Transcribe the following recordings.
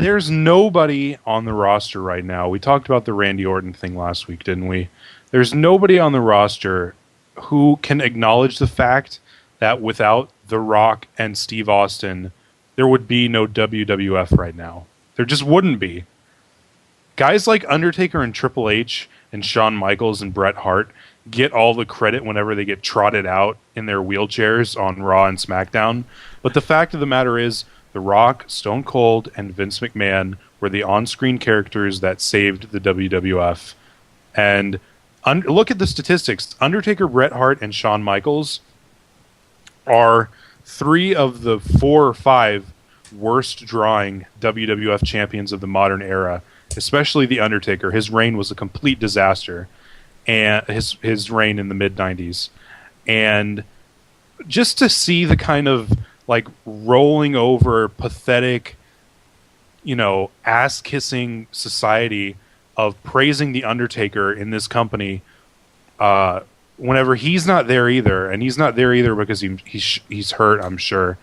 there's nobody on the roster right now. We talked about the Randy Orton thing last week, didn't we? There's nobody on the roster who can acknowledge the fact that without The Rock and Steve Austin, there would be no WWF right now. There just wouldn't be. Guys like Undertaker and Triple H and Shawn Michaels and Bret Hart get all the credit whenever they get trotted out in their wheelchairs on Raw and SmackDown. But the fact of the matter is, The Rock, Stone Cold, and Vince McMahon were the on-screen characters that saved the WWF. And look at the statistics. Undertaker, Bret Hart, and Shawn Michaels are 3 of the 4 or 5 worst drawing WWF champions of the modern era, especially The Undertaker. His reign was a complete disaster, and his reign in the mid-90s. And just to see the kind of like rolling over, pathetic, ass-kissing society of praising The Undertaker in this company, whenever he's not there either, and he's not there either because he's hurt, I'm sure.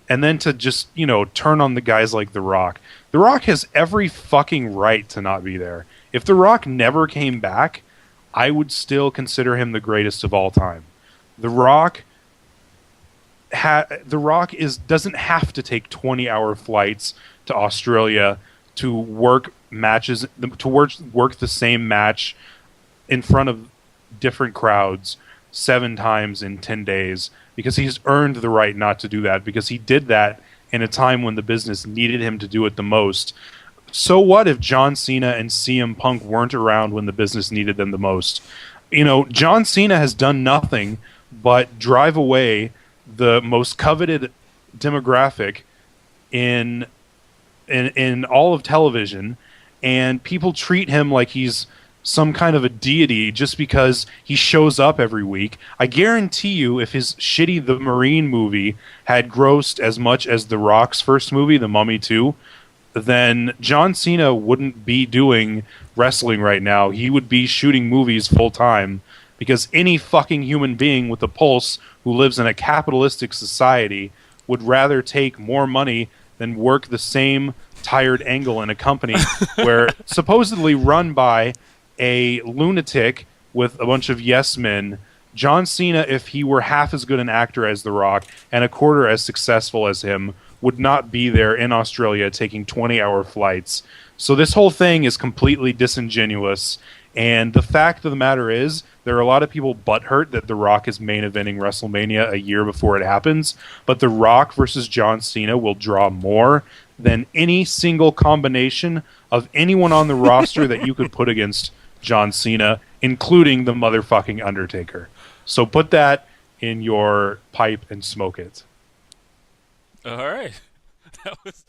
And then to just, turn on the guys like The Rock. The Rock has every fucking right to not be there. If The Rock never came back, I would still consider him the greatest of all time. The Rock doesn't have to take 20-hour flights to Australia to work matches, to work the same match in front of different crowds 7 times in 10 days, because he's earned the right not to do that, because he did that in a time when the business needed him to do it the most. So what if John Cena and CM Punk weren't around when the business needed them the most? John Cena has done nothing but drive away the most coveted demographic in all of television, and people treat him like he's some kind of a deity just because he shows up every week. I guarantee you, if his shitty The Marine movie had grossed as much as The Rock's first movie, The Mummy 2, then John Cena wouldn't be doing wrestling right now. He would be shooting movies full time, because any fucking human being with a pulse who lives in a capitalistic society would rather take more money than work the same tired angle in a company where supposedly run by a lunatic with a bunch of yes men. John Cena, if he were half as good an actor as The Rock and a quarter as successful as him, would not be there in Australia taking 20-hour flights. So this whole thing is completely disingenuous. And the fact of the matter is, there are a lot of people butthurt that The Rock is main eventing WrestleMania a year before it happens, but The Rock versus John Cena will draw more than any single combination of anyone on the roster that you could put against John Cena, including the motherfucking Undertaker. So put that in your pipe and smoke it. All right. That was